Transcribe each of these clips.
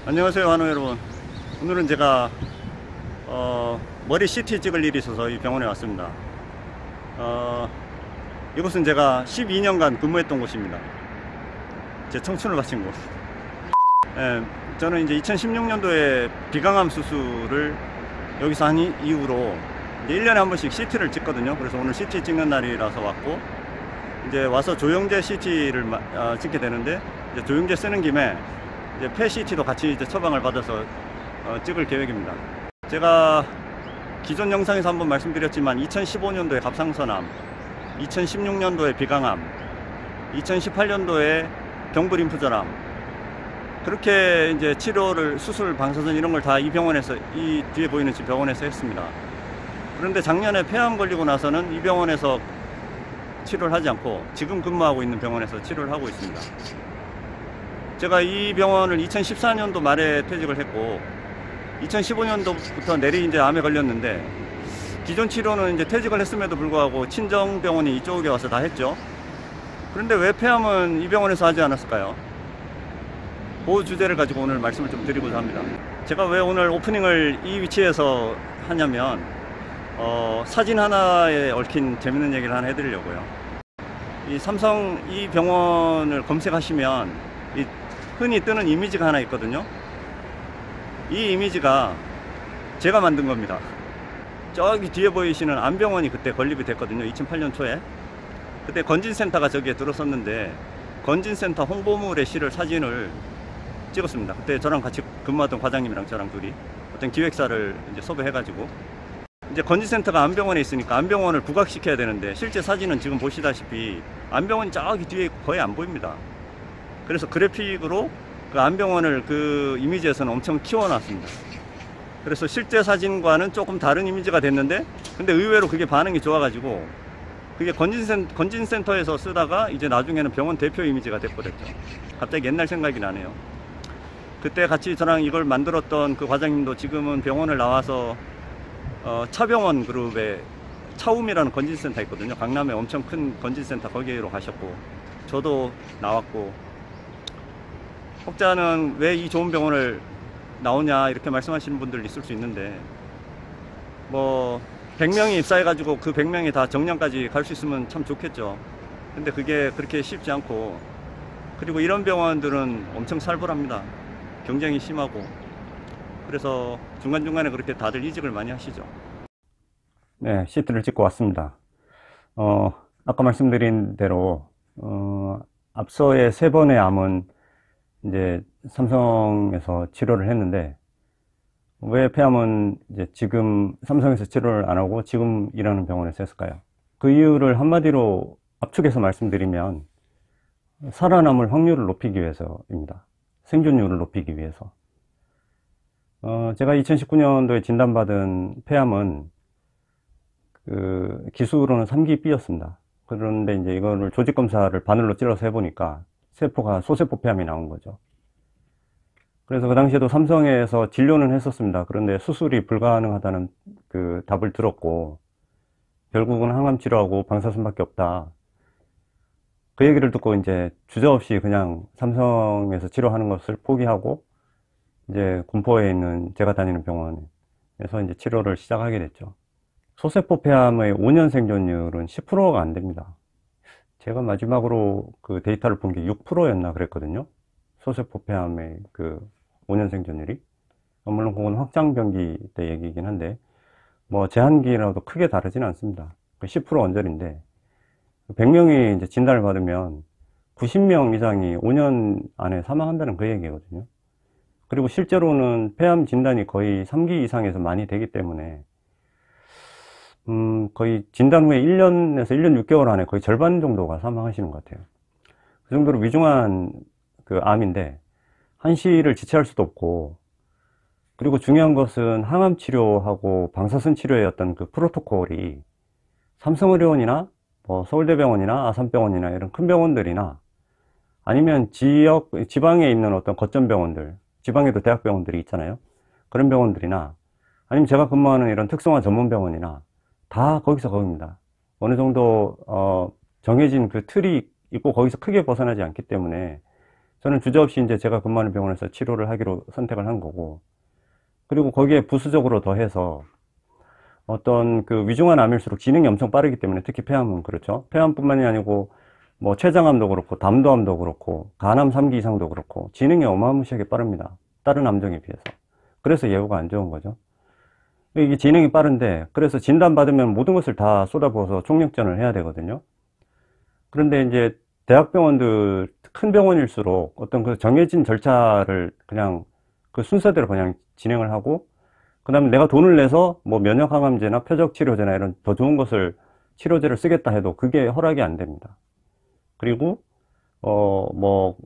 안녕하세요, 한우 여러분. 오늘은 제가 머리 CT 찍을 일이 있어서 이 병원에 왔습니다. 이곳은 제가 12년간 근무했던 곳입니다. 제 청춘을 바친 곳. 저는 이제 2016년도에 비강암 수술을 여기서 한 이후로 이제 1년에 한 번씩 CT를 찍거든요. 그래서 오늘 CT 찍는 날이라서 왔고, 이제 와서 조영제 CT를 찍게 되는데, 이제 조영제 쓰는 김에 이제 폐 CT도 같이 이제 처방을 받아서 찍을 계획입니다. 제가 기존 영상에서 한번 말씀드렸지만 2015년도에 갑상선암, 2016년도에 비강암, 2018년도에 경부림프절암, 그렇게 이제 치료를, 수술, 방사선 이런 걸 다 이 병원에서, 이 뒤에 보이는 집 병원에서 했습니다. 그런데 작년에 폐암 걸리고 나서는 이 병원에서 치료를 하지 않고 지금 근무하고 있는 병원에서 치료를 하고 있습니다. 제가 이 병원을 2014년도 말에 퇴직을 했고 2015년도부터 내리 이제 암에 걸렸는데, 기존 치료는 이제 퇴직을 했음에도 불구하고 친정 병원이 이쪽에 와서 다 했죠. 그런데 왜 폐암은 이 병원에서 하지 않았을까요? 그 주제를 가지고 오늘 말씀을 좀 드리고자 합니다. 제가 왜 오늘 오프닝을 이 위치에서 하냐면 사진 하나에 얽힌 재밌는 얘기를 하나 해드리려고요. 이 삼성 이 병원을 검색하시면 이 흔히 뜨는 이미지가 하나 있거든요. 이 이미지가 제가 만든 겁니다. 저기 뒤에 보이시는 암병원이 그때 건립이 됐거든요. 2008년 초에. 그때 건진센터가 저기에 들어섰는데, 건진센터 홍보물의 실을 사진을 찍었습니다. 그때 저랑 같이 근무하던 과장님이랑 저랑 둘이 어떤 기획사를 이제 섭외해가지고, 이제 건진센터가 암병원에 있으니까 암병원을 부각시켜야 되는데, 실제 사진은 지금 보시다시피 암병원이 저기 뒤에 거의 안 보입니다. 그래서 그래픽으로 그 암병원을 그 이미지에서는 엄청 키워놨습니다. 그래서 실제 사진과는 조금 다른 이미지가 됐는데, 근데 의외로 그게 반응이 좋아가지고 그게 건진센터에서 쓰다가 이제 나중에는 병원 대표 이미지가 돼버렸죠. 갑자기 옛날 생각이 나네요. 그때 같이 저랑 이걸 만들었던 그 과장님도 지금은 병원을 나와서 차병원 그룹의 차움이라는 건진센터 있거든요. 강남에 엄청 큰 건진센터, 거기로 가셨고, 저도 나왔고. 혹자는 왜 이 좋은 병원을 나오냐 이렇게 말씀하시는 분들 있을 수 있는데, 뭐 100명이 입사해가지고 그 100명이 다 정년까지 갈 수 있으면 참 좋겠죠. 근데 그게 그렇게 쉽지 않고, 그리고 이런 병원들은 엄청 살벌합니다. 경쟁이 심하고. 그래서 중간중간에 그렇게 다들 이직을 많이 하시죠. 네, CT를 찍고 왔습니다. 아까 말씀드린 대로 앞서의 3번의 암은 이제 삼성에서 치료를 했는데, 왜 폐암은 이제 지금 삼성에서 치료를 안 하고 지금 일하는 병원에서 했을까요? 그 이유를 한마디로 압축해서 말씀드리면, 살아남을 확률을 높이기 위해서입니다. 생존율을 높이기 위해서. 제가 2019년도에 진단받은 폐암은 그 기수로는 3기 B였습니다. 그런데 이제 이거를 조직검사를 바늘로 찔러서 해보니까 세포가 소세포 폐암이 나온 거죠. 그래서 그 당시에도 삼성에서 진료는 했었습니다. 그런데 수술이 불가능하다는 그 답을 들었고, 결국은 항암 치료하고 방사선밖에 없다. 그 얘기를 듣고 이제 주저없이 그냥 삼성에서 치료하는 것을 포기하고, 이제 군포에 있는 제가 다니는 병원에서 이제 치료를 시작하게 됐죠. 소세포 폐암의 5년 생존율은 10%가 안 됩니다. 제가 마지막으로 그 데이터를 본 게 6%였나 그랬거든요. 소세포 폐암의 그 5년 생존율이. 물론 그건 확장병기 때 얘기이긴 한데, 뭐 제한기라도 크게 다르진 않습니다. 10% 언저리인데, 100명이 이제 진단을 받으면 90명 이상이 5년 안에 사망한다는 그 얘기거든요. 그리고 실제로는 폐암 진단이 거의 3기 이상에서 많이 되기 때문에 거의 진단 후에 1년에서 1년 6개월 안에 거의 절반 정도가 사망하시는 것 같아요. 그 정도로 위중한 그 암인데 한시를 지체할 수도 없고, 그리고 중요한 것은 항암 치료하고 방사선 치료의 어떤 그 프로토콜이 삼성의료원이나 뭐 서울대병원이나 아산병원이나 이런 큰 병원들이나 아니면 지방에 있는 어떤 거점 병원들, 지방에도 대학병원들이 있잖아요. 그런 병원들이나 아니면 제가 근무하는 이런 특성화 전문 병원이나 다 거기서 거기입니다. 어느 정도 정해진 그 틀이 있고 거기서 크게 벗어나지 않기 때문에 저는 주저없이 이제 제가 근무하는 병원에서 치료를 하기로 선택을 한 거고, 그리고 거기에 부수적으로 더해서 어떤 그 위중한 암일수록 진행이 엄청 빠르기 때문에, 특히 폐암은 그렇죠. 폐암뿐만이 아니고 뭐 췌장암도 그렇고 담도암도 그렇고 간암 3기 이상도 그렇고 진행이 어마무시하게 빠릅니다. 다른 암종에 비해서. 그래서 예후가 안 좋은 거죠. 이게 진행이 빠른데, 그래서 진단받으면 모든 것을 다 쏟아부어서 총력전을 해야 되거든요. 그런데 이제 대학병원들, 큰 병원일수록 어떤 그 정해진 절차를 그냥 그 순서대로 그냥 진행을 하고, 그 다음에 내가 돈을 내서 뭐 면역항암제나 표적치료제나 이런 더 좋은 것을, 치료제를 쓰겠다 해도 그게 허락이 안 됩니다. 그리고 뭐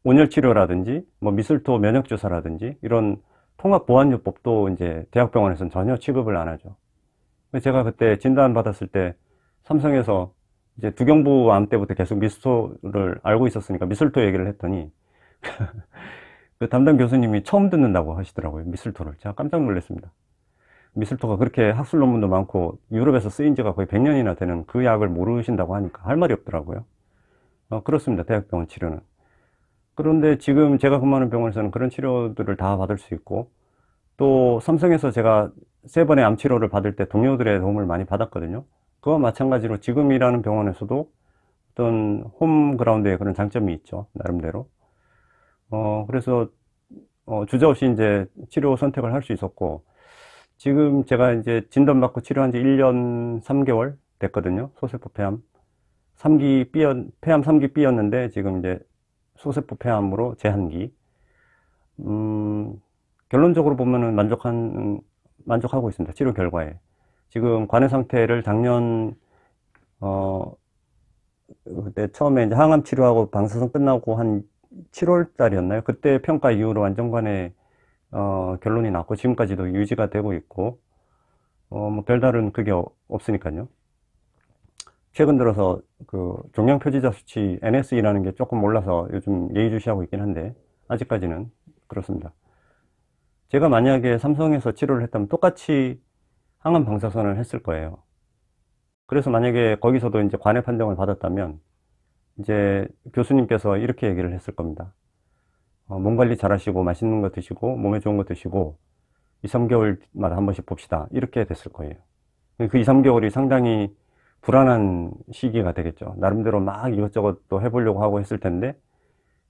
온열치료라든지 뭐 미술토 면역주사라든지 이런 통합보안요법도 이제 대학병원에서는 전혀 취급을 안 하죠. 제가 그때 진단 받았을 때 삼성에서 이제 두경부암 때부터 계속 미술토를 알고 있었으니까 미술토 얘기를 했더니 그 담당 교수님이 처음 듣는다고 하시더라고요, 미술토를. 제가 깜짝 놀랐습니다. 미술토가 그렇게 학술 논문도 많고 유럽에서 쓰인 지가 거의 100년이나 되는 그 약을 모르신다고 하니까 할 말이 없더라고요. 그렇습니다, 대학병원 치료는. 그런데 지금 제가 근무하는 병원에서는 그런 치료들을 다 받을 수 있고, 또 삼성에서 제가 3번의 암 치료를 받을 때 동료들의 도움을 많이 받았거든요. 그와 마찬가지로 지금 일하는 병원에서도 어떤 홈그라운드에 그런 장점이 있죠, 나름대로. 그래서 주저없이 이제 치료 선택을 할 수 있었고, 지금 제가 이제 진단받고 치료한 지 1년 3개월 됐거든요. 소세포 폐암 3기 폐암 3기 B였는데 지금 이제 소세포 폐암으로 제한기. 결론적으로 보면은 만족하고 있습니다, 치료 결과에. 지금 관해 상태를 작년 그때 처음에 이제 항암 치료하고 방사선 끝나고 한 7월 달이었나요? 그때 평가 이후로 완전관해 결론이 났고 지금까지도 유지가 되고 있고, 뭐 별다른 그게 없으니까요. 최근 들어서 그 종양표지자 수치 NSE라는 게 조금 올라서 요즘 예의주시하고 있긴 한데 아직까지는 그렇습니다. 제가 만약에 삼성에서 치료를 했다면 똑같이 항암 방사선을 했을 거예요. 그래서 만약에 거기서도 이제 관해 판정을 받았다면 이제 교수님께서 이렇게 얘기를 했을 겁니다. 몸 관리 잘 하시고 맛있는 거 드시고 몸에 좋은 거 드시고 2, 3개월마다 한 번씩 봅시다, 이렇게 됐을 거예요. 그 2, 3개월이 상당히 불안한 시기가 되겠죠. 나름대로 막 이것저것 또 해보려고 하고 했을 텐데,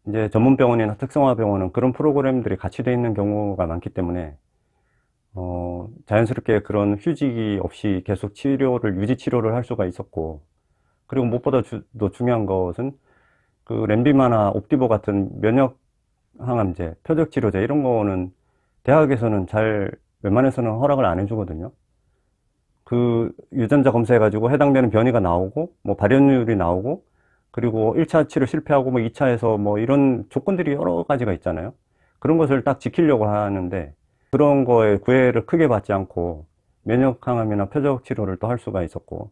이제 전문병원이나 특성화병원은 그런 프로그램들이 같이 되어 있는 경우가 많기 때문에 자연스럽게 그런 휴직이 없이 계속 유지 치료를 할 수가 있었고, 그리고 무엇보다 더 중요한 것은 그 렌비마나 옵디보 같은 면역 항암제, 표적 치료제 이런 거는 대학에서는 웬만해서는 허락을 안 해주거든요. 그 유전자 검사해가지고 해당되는 변이가 나오고 뭐 발현율이 나오고, 그리고 1차 치료 실패하고 뭐 2차에서 뭐 이런 조건들이 여러 가지가 있잖아요. 그런 것을 딱 지키려고 하는데 그런 거에 구애를 크게 받지 않고 면역 항암이나 표적 치료를 또 할 수가 있었고,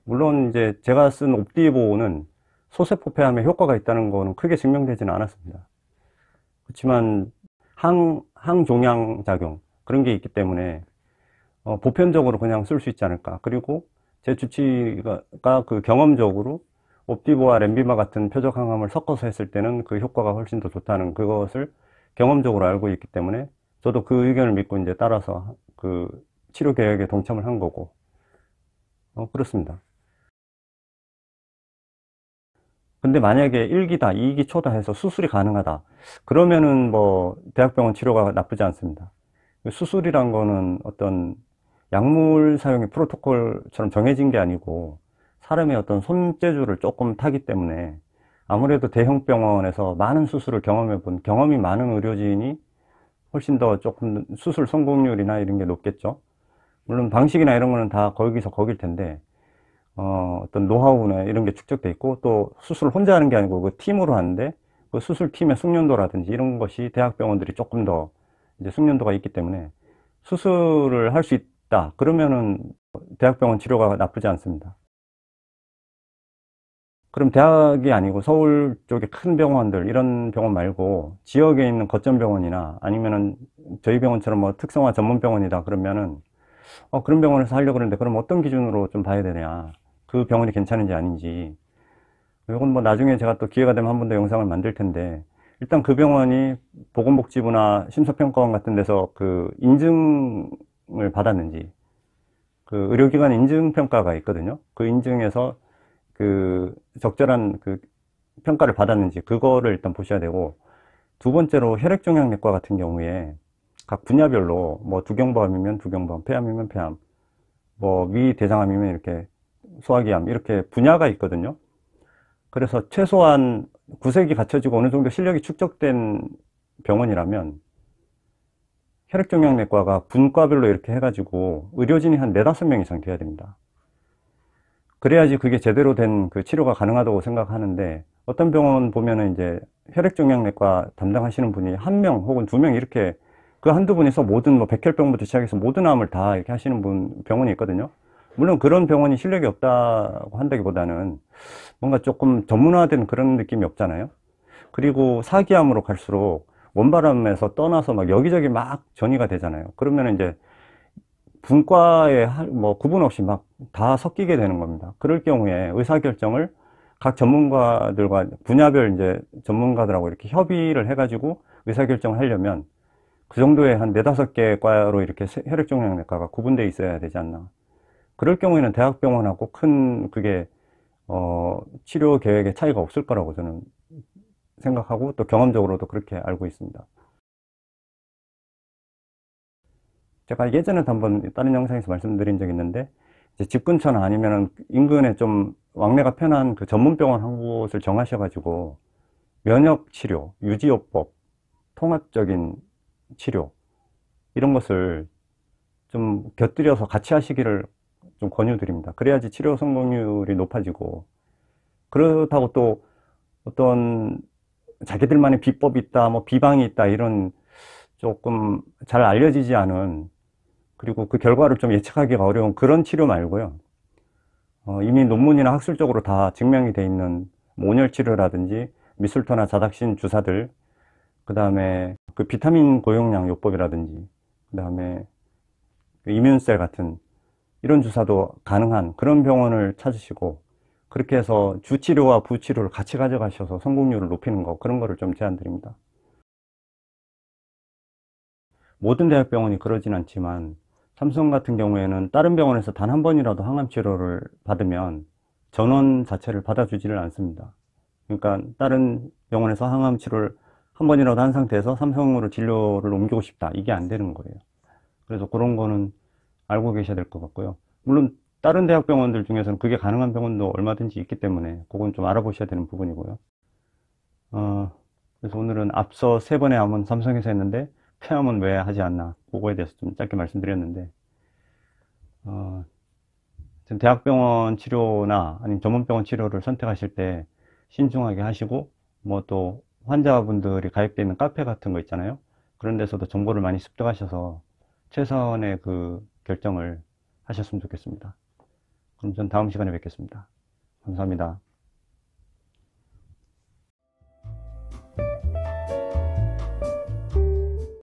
물론 이제 제가 쓴 옵디보는 소세포 폐암에 효과가 있다는 거는 크게 증명되지는 않았습니다. 그렇지만 항종양 작용 그런 게 있기 때문에 보편적으로 그냥 쓸 수 있지 않을까. 그리고 제 주치가 그 경험적으로 옵디보와 렌비마 같은 표적 항암을 섞어서 했을 때는 그 효과가 훨씬 더 좋다는 그것을 경험적으로 알고 있기 때문에 저도 그 의견을 믿고 이제 따라서 그 치료 계획에 동참을 한 거고, 그렇습니다. 근데 만약에 1기다, 2기 초다 해서 수술이 가능하다, 그러면은 뭐 대학병원 치료가 나쁘지 않습니다. 수술이란 거는 어떤 약물 사용의 프로토콜처럼 정해진 게 아니고 사람의 어떤 손재주를 조금 타기 때문에 아무래도 대형 병원에서 많은 수술을 경험해 본 경험이 많은 의료진이 훨씬 더 조금 수술 성공률이나 이런 게 높겠죠. 물론 방식이나 이런 거는 다 거기서 거길 텐데 어떤 노하우나 이런 게 축적돼 있고, 또 수술을 혼자 하는 게 아니고 그 팀으로 하는데 그 수술팀의 숙련도라든지 이런 것이 대학병원들이 조금 더 이제 숙련도가 있기 때문에 수술을 할 수 있다 그러면은 대학병원 치료가 나쁘지 않습니다. 그럼 대학이 아니고 서울 쪽에 큰 병원들, 이런 병원 말고 지역에 있는 거점 병원이나 아니면은 저희 병원처럼 뭐 특성화 전문 병원이다 그러면은 그런 병원에서 하려고 그러는데 그럼 어떤 기준으로 좀 봐야 되냐, 그 병원이 괜찮은지 아닌지. 이건 뭐 나중에 제가 또 기회가 되면 한 번 더 영상을 만들 텐데, 일단 그 병원이 보건복지부나 심사평가원 같은 데서 그 인증을 받았는지, 그 의료기관 인증평가가 있거든요. 그 인증에서 그 적절한 그 평가를 받았는지, 그거를 일단 보셔야 되고, 두 번째로 혈액종양내과 같은 경우에 각 분야별로 뭐 두경부암이면 두경부암, 폐암이면 폐암, 뭐 위대장암이면 이렇게 소화기암, 이렇게 분야가 있거든요. 그래서 최소한 구색이 갖춰지고 어느 정도 실력이 축적된 병원이라면 혈액종양내과가 분과별로 이렇게 해가지고 의료진이 한 4~5명 이상 돼야 됩니다. 그래야지 그게 제대로 된 그 치료가 가능하다고 생각하는데, 어떤 병원 보면은 이제 혈액종양내과 담당하시는 분이 1명 혹은 2명 이렇게 그 한두 분이서 모든 뭐 백혈병부터 시작해서 모든 암을 다 이렇게 하시는 병원이 있거든요. 물론 그런 병원이 실력이 없다고 한다기보다는 뭔가 조금 전문화된 그런 느낌이 없잖아요. 그리고 사기암으로 갈수록 원발암에서 떠나서 막 여기저기 막 전이가 되잖아요. 그러면 이제 분과에 뭐 구분 없이 막 다 섞이게 되는 겁니다. 그럴 경우에 의사결정을 각 전문가들과 분야별 이제 전문가들하고 이렇게 협의를 해가지고 의사결정을 하려면 그 정도의 한 4~5개 과로 이렇게 혈액종양내과가 구분되어 있어야 되지 않나. 그럴 경우에는 대학병원하고 큰 그게 치료 계획에 차이가 없을 거라고 저는 생각하고, 또 경험적으로도 그렇게 알고 있습니다. 제가 예전에도 한번 다른 영상에서 말씀드린 적이 있는데, 이제 집 근처나 아니면 인근에 좀 왕래가 편한 그 전문병원 한 곳을 정하셔가지고 면역치료, 유지요법, 통합적인 치료, 이런 것을 좀 곁들여서 같이 하시기를 좀 권유드립니다. 그래야지 치료 성공률이 높아지고, 그렇다고 또 어떤 자기들만의 비법이 있다, 뭐 비방이 있다, 이런 조금 잘 알려지지 않은, 그리고 그 결과를 좀 예측하기가 어려운 그런 치료 말고요. 이미 논문이나 학술적으로 다 증명이 돼 있는 뭐 온열치료라든지 미술토나 자닥신 주사들, 그 다음에 그 비타민 고용량 요법이라든지, 그 다음에 이뮨셀 같은 이런 주사도 가능한 그런 병원을 찾으시고, 그렇게 해서 주치료와 부치료를 같이 가져가셔서 성공률을 높이는 거, 그런 거를 좀 제안드립니다. 모든 대학병원이 그러진 않지만 삼성 같은 경우에는 다른 병원에서 단 한 번이라도 항암 치료를 받으면 전원 자체를 받아주지를 않습니다. 그러니까 다른 병원에서 항암 치료를 한 번이라도 한 상태에서 삼성으로 진료를 옮기고 싶다, 이게 안 되는 거예요. 그래서 그런 거는 알고 계셔야 될 것 같고요. 물론 다른 대학병원들 중에서는 그게 가능한 병원도 얼마든지 있기 때문에 그건 좀 알아보셔야 되는 부분이고요. 그래서 오늘은 앞서 3번의 암은 삼성에서 했는데 폐암은 왜 하지 않나, 그거에 대해서 좀 짧게 말씀드렸는데, 지금 대학병원 치료나 아니면 전문병원 치료를 선택하실 때 신중하게 하시고, 뭐 또 환자분들이 가입되어 있는 카페 같은 거 있잖아요. 그런 데서도 정보를 많이 습득하셔서 최선의 그 결정을 하셨으면 좋겠습니다. 그럼 전 다음 시간에 뵙겠습니다. 감사합니다.